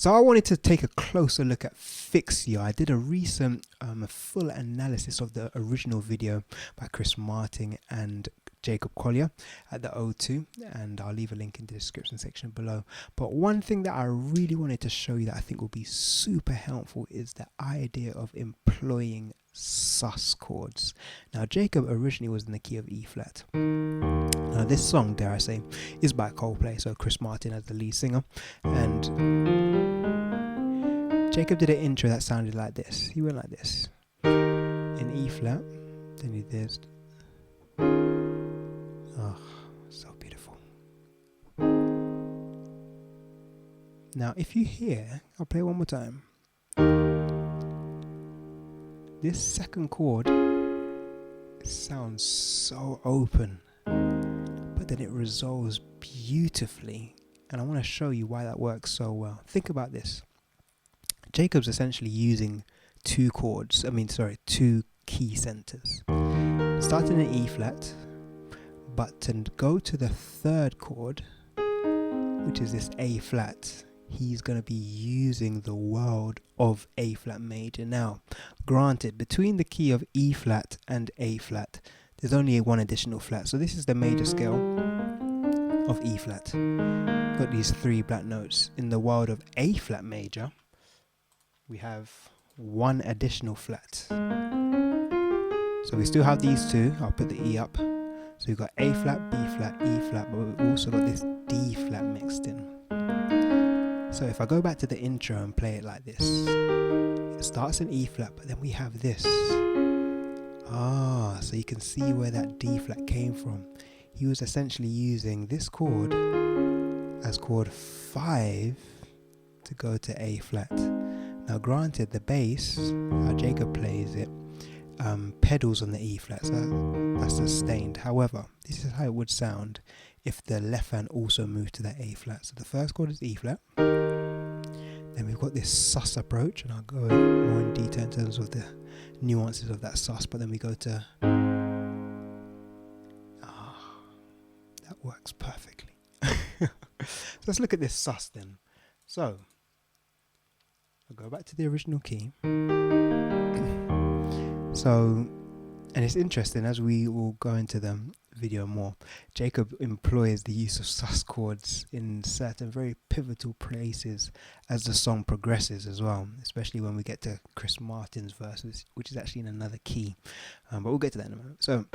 So I wanted to take a closer look at Fix You. I did a recent full analysis of the original video by Chris Martin and Jacob Collier at the O2, and I'll leave a link in the description section below. But one thing that I really wanted to show you that I think will be super helpful is the idea of employing sus chords. Now, Jacob originally was in the key of E flat. Now this song, dare I say, is by Coldplay, so Chris Martin as the lead singer, and Jacob did an intro that sounded like this. He went like this in E flat, then he did, oh, so beautiful. Now if you hear, I'll play it one more time. This second chord sounds so open, but then it resolves beautifully, and I want to show you why that works so well. Think about this. Jacob's essentially using two key centers, starting in E flat, but to go to the third chord, which is this A flat, he's going to be using the world of A flat major. Now, granted, between the key of E flat and A flat, there's only one additional flat. So this is the major scale of E flat. Got these three black notes. In the world of A flat major, we have one additional flat. So we still have these two. I'll put the E up. So we've got A flat, B flat, E flat, but we've also got this D flat mixed in. So if I go back to the intro and play it like this, it starts in E flat, but then we have this. So you can see where that D flat came from. He was essentially using this chord as chord 5 to go to A flat. Now granted, the bass, how Jacob plays it, pedals on the E flat, so that's sustained. However, this is how it would sound if the left hand also moved to that A flat. So the first chord is E flat, then we've got this sus approach, and I'll go more in detail in terms of the nuances of that sus, but then we go to, that works perfectly. So let's look at this sus then. So I'll go back to the original key. So, and it's interesting, as we will go into the video more, Jacob employs the use of sus chords in certain very pivotal places as the song progresses as well, especially when we get to Chris Martin's verses, which is actually in another key, but we'll get to that in a moment. So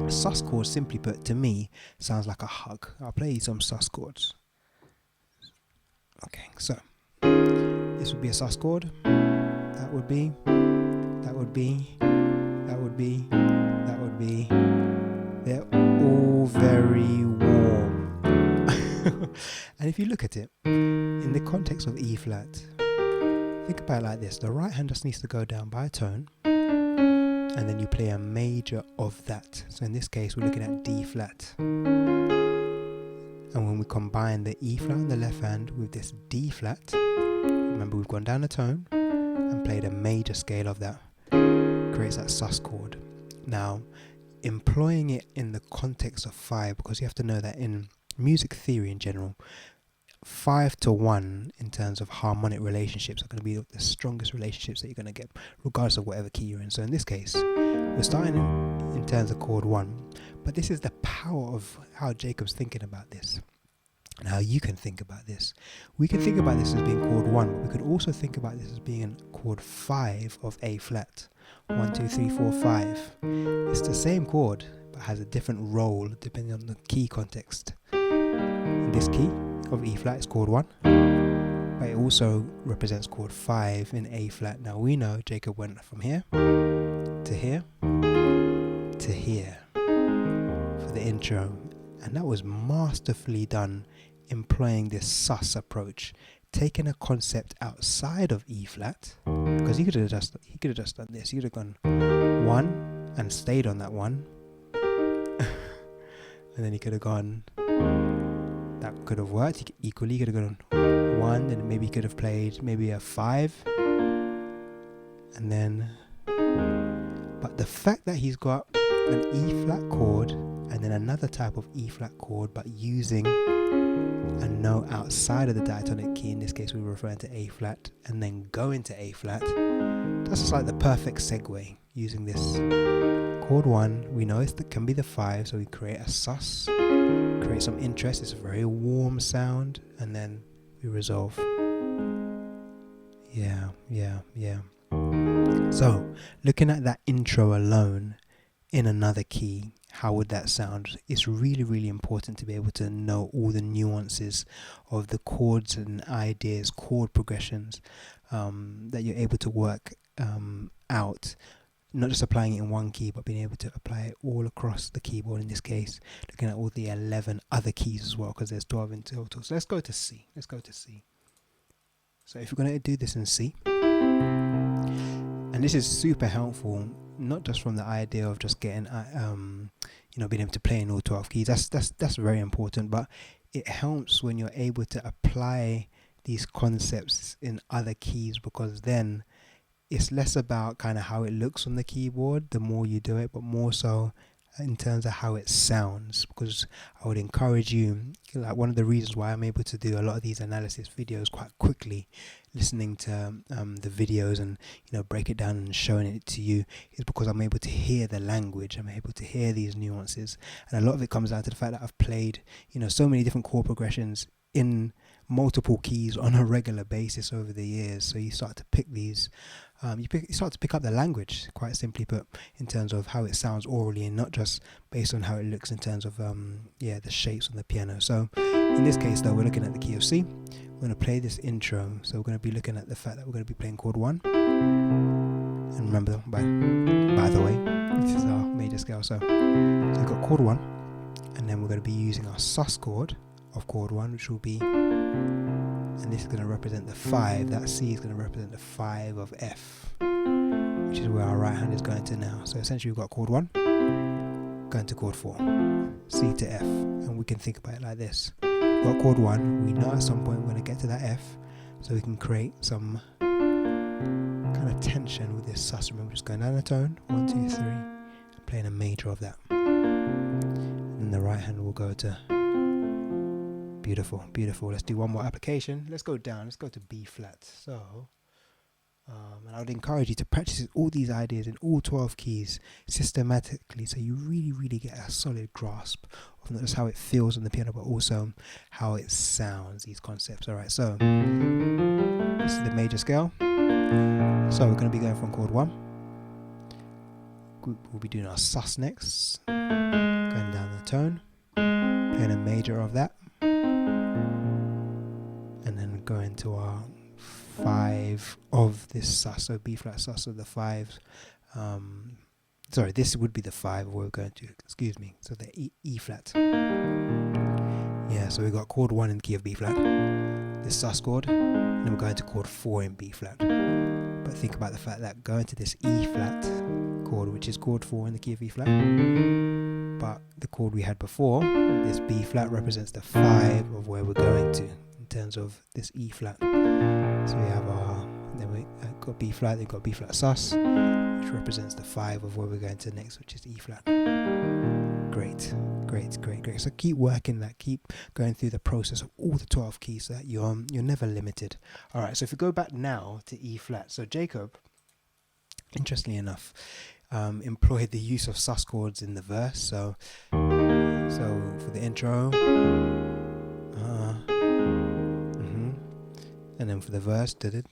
sus chords, simply put, to me sounds like a hug. I'll play you some sus chords. Okay, so this would be a sus chord, that would be, that would be, that would be, that would be. They're all very warm. And if you look at it in the context of E flat, think about it like this. The right hand just needs to go down by a tone, and then you play a major of that. So in this case, we're looking at D flat. And when we combine the E flat on the left hand with this D flat, remember we've gone down a tone and played a major scale of that, creates that sus chord. Now, employing it in the context of 5, because you have to know that in music theory in general, 5 to 1 in terms of harmonic relationships are going to be the strongest relationships that you're going to get, regardless of whatever key you're in. So in this case, we're starting in terms of chord 1, but this is the power of how Jacob's thinking about this and how you can think about this. We can think about this as being chord 1, but we could also think about this as being chord 5 of A flat. 1, 2, 3, 4, 5. It's the same chord, but has a different role depending on the key context. In this key of E flat, it's chord 1, but it also represents chord 5 in A flat. Now we know Jacob went from here to here to here for the intro, and that was masterfully done, employing this sus approach, taking a concept outside of E flat, because he could have just done this. He could have gone 1 and stayed on that 1, and then he could have gone, that could have worked. He could have gone 1, and maybe he could have played maybe a 5, and then, but the fact that he's got an E flat chord and then another type of E flat chord, but using a note outside of the diatonic key, in this case we're referring to A flat, and then go into A flat, that's just like the perfect segue using this chord 1. We know it can be the 5, so we create a sus, create some interest. It's a very warm sound, and then we resolve. Yeah. So looking at that intro alone in another key, how would that sound? It's really, really important to be able to know all the nuances of the chords and ideas, chord progressions, that you're able to work out, not just applying it in one key, but being able to apply it all across the keyboard. In this case, looking at all the 11 other keys as well, because there's 12 in total. So let's go to C. So if you're going to do this in C, and this is super helpful, not just from the idea of just getting, being able to play in all 12 keys. That's very important, but it helps when you're able to apply these concepts in other keys, because then it's less about kind of how it looks on the keyboard the more you do it, but more so in terms of how it sounds. Because I would encourage you, like one of the reasons why I'm able to do a lot of these analysis videos quite quickly, listening to the videos and break it down and showing it to you, is because I'm able to hear the language, I'm able to hear these nuances, and a lot of it comes down to the fact that I've played so many different chord progressions in multiple keys on a regular basis over the years. So you start to pick these, you start to pick up the language, quite simply put, in terms of how it sounds orally, and not just based on how it looks in terms of the shapes on the piano. So in this case though, we're looking at the key of C. We're going to play this intro, so we're going to be looking at the fact that we're going to be playing chord 1. And remember, by the way, this is our major scale. So we've got chord 1, and then we're going to be using our sus chord of chord 1, which will be, and this is going to represent the 5, that C is going to represent the 5 of F, which is where our right hand is going to now. So essentially we've got chord 1 going to chord 4, C to F, and we can think about it like this. We've got chord 1, we know at some point we're going to get to that F, so we can create some kind of tension with this sus. Remember, just going down a tone, 1, 2, 3, and playing a major of that, and the right hand will go to, beautiful. Let's do one more application. Let's go down, let's go to B flat. So and I would encourage you to practice all these ideas in all 12 keys systematically, so you really get a solid grasp of not just how it feels on the piano, but also how it sounds, these concepts. Alright, so this is the major scale. So we're going to be going from chord 1. We'll be doing our sus next, going down the tone, playing a major of that, and then going to our 5 of this sus, so B flat sus of the 5s. Sorry, this would be the 5 we're going to, excuse me, so the E flat. Yeah, so we got chord 1 in the key of B flat, this sus chord, and then we're going to chord 4 in B flat. But think about the fact that going to this E flat chord, which is chord 4 in the key of E flat, but the chord we had before, this B flat, represents the 5 of where we're going to in terms of this E flat. So we have our, then we got B flat, they've got B flat sus, which represents the 5 of where we're going to next, which is E flat. Great. So keep working that, keep going through the process of all the 12 keys so that you're never limited. Alright, so if we go back now to E flat, so Jacob, interestingly enough, employed the use of sus chords in the verse. So for the intro, and then for the verse, and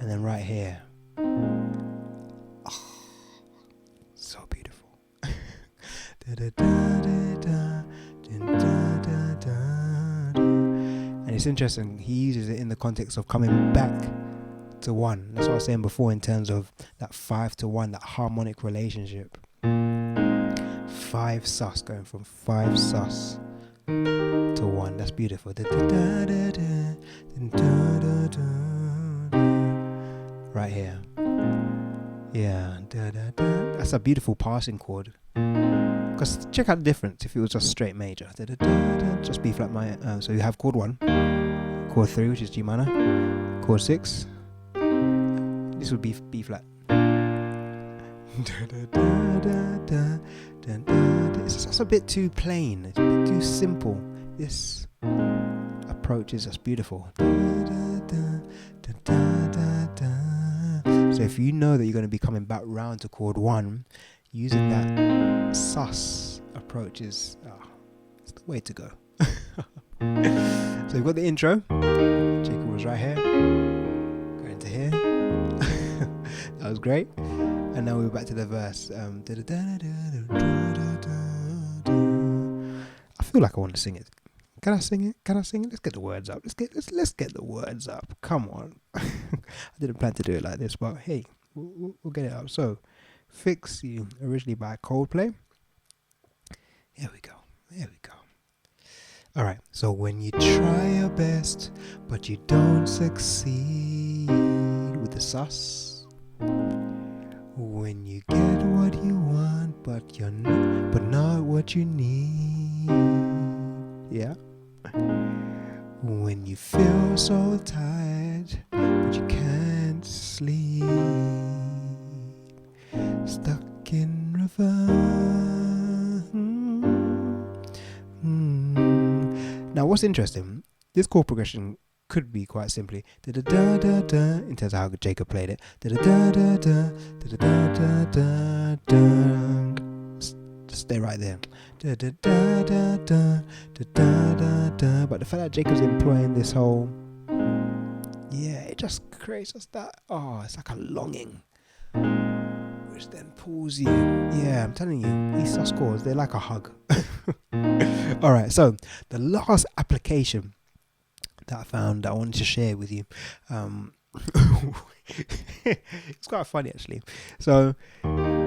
then right here, so beautiful. And it's interesting, he uses it in the context of coming back to 1. That's what I was saying before in terms of that 5 to 1, that harmonic relationship. 5 sus, going from 5 sus to 1. That's beautiful. Right here. Yeah. That's a beautiful passing chord. Because check out the difference if it was just straight major. Just B flat minor. So you have chord 1, chord 3, which is G minor, chord 6. This would be B flat It's just a bit too plain. It's a bit too simple. This approach is just beautiful. So if you know that you're going to be coming back round to chord 1, using that sus approach is it's the way to go. So we've got the intro. Jacob was right here, going to here. That was great. And now we're back to the verse. I feel like I want to sing it. Can I sing it? Let's get the words up. Let's get the words up. Come on. I didn't plan to do it like this, but hey, we'll get it up. So, Fix You, originally by Coldplay. Here we go. All right. So when you try your best, but you don't succeed with the sus. When you get what you want, but not what you need. Yeah. When you feel so tired, but you can't sleep, stuck in reverse. Now, what's interesting? This chord progression could be quite simply da da da da da in terms of how Jacob played it. Da da da da da da da da da. Just stay right there. Da da da da da da da da. But the fact that Jacob's employing this whole, it just creates just that. It's like a longing, which then pulls you. Yeah, I'm telling you, these sus chords, they're like a hug. All right, so the last application that I found that I wanted to share with you. It's quite funny actually. So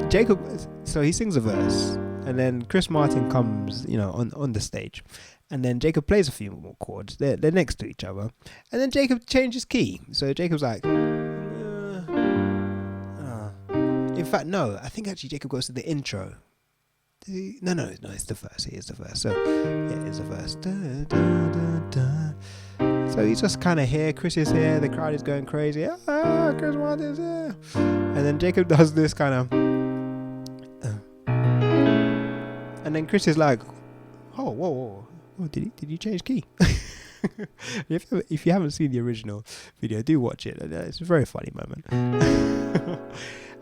Jacob, he sings a verse, and then Chris Martin comes, on the stage, and then Jacob plays a few more chords. They're next to each other, and then Jacob changes key. So Jacob's like, in fact, no. I think actually Jacob goes to the intro. No, it's the verse. It is the verse. So yeah, it's the verse. Da, da, da, da. So he's just kind of here. Chris is here. The crowd is going crazy. Chris Martin's here. And then Jacob does this kind of. And then Chris is like, whoa. Did you change key? If you haven't seen the original video, do watch it. It's a very funny moment.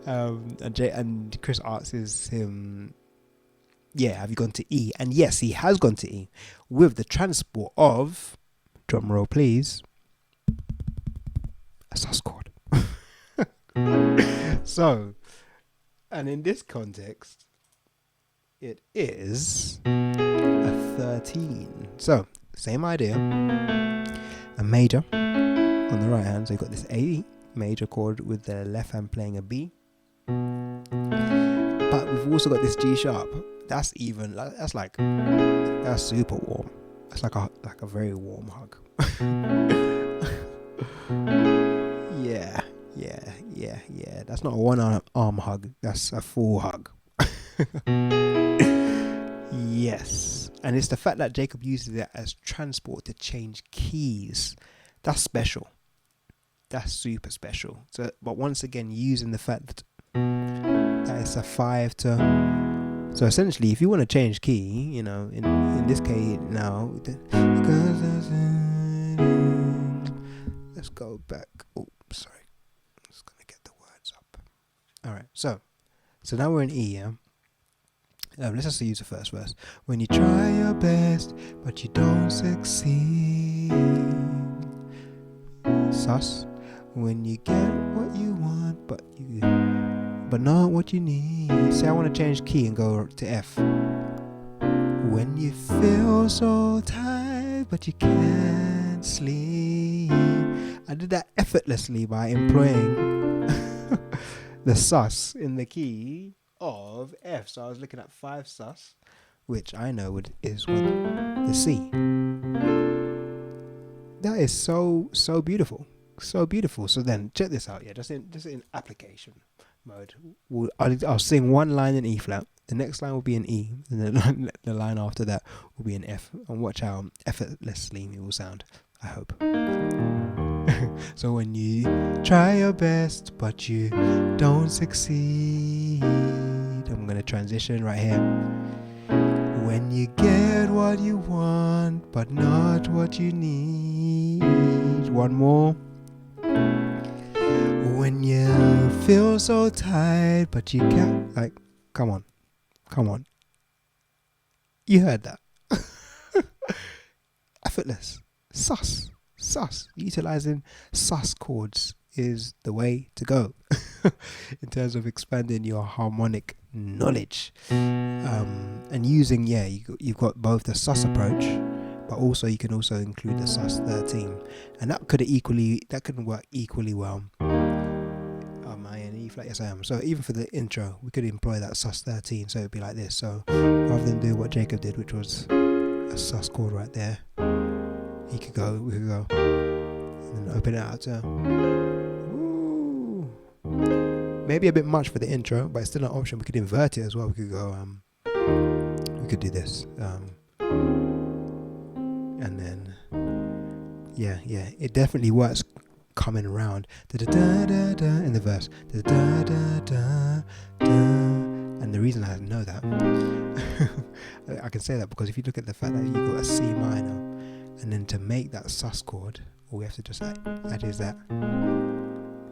And Chris asks him, have you gone to E? And yes, he has gone to E with the transport of, drum roll please, a sus chord. So, and in this context, it is a 13. So, same idea. A major on the right hand. So you've got this A major chord with the left hand playing a B. But we've also got this G sharp. That's super warm. That's like a very warm hug. Yeah. That's not a one arm hug. That's a full hug. Yes. And it's the fact that Jacob uses it as transport to change keys. That's special. That's super special. So, but once again, using the fact that it's a 5 to. So essentially, if you want to change key, in this case now, let's go back. Oh, sorry. I'm just gonna get the words up. All right. So now we're in E. Yeah. Let's just use the first verse. When you try your best, but you don't succeed. Sus. When you get what you want, but not what you need. Say I want to change key and go to F. When you feel so tired, but you can't sleep. I did that effortlessly by employing the sus in the key of F. So I was looking at 5 sus, which I know is with the C. That is so beautiful. So beautiful. So then check this out. Yeah, just in application mode. I'll sing one line in E flat. The next line will be in E, and then the line after that will be in F. And watch how effortlessly it will sound. I hope. So when you try your best but you don't succeed, I'm going to transition right here. When you get what you want but not what you need. One more. When you feel so tired but you can't, like, come on. You heard that. Effortless. Sus. Utilizing sus chords is the way to go in terms of expanding your harmonic knowledge. And using, you've got both the sus approach, but also you can also include the sus 13, and that could work equally well. Am I in E flat? Yes, I am. So even for the intro, we could employ that sus 13. So it'd be like this. So rather than do what Jacob did, which was a sus chord right there, we could go, and then open it out to, maybe a bit much for the intro, but it's still an option. We could invert it as well. We could go, we could do this, and then, it definitely works coming around in the verse, and the reason I know that, I can say that because if you look at the fact that you've got a C minor, and then to make that sus chord, all we have to just add is that.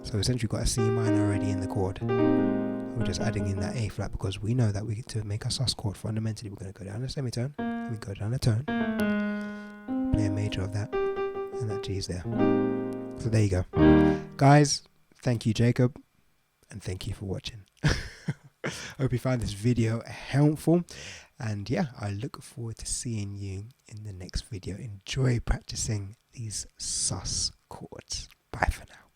So essentially we've got a C minor already in the chord. We're just adding in that A flat because we know that to make a sus chord, fundamentally we're going to go down a semitone, we go down a tone, play a major of that, and that G is there. So there you go. Guys, thank you Jacob, and thank you for watching. Hope you found this video helpful, and I look forward to seeing you in the next video. Enjoy practicing these sus chords. Bye for now.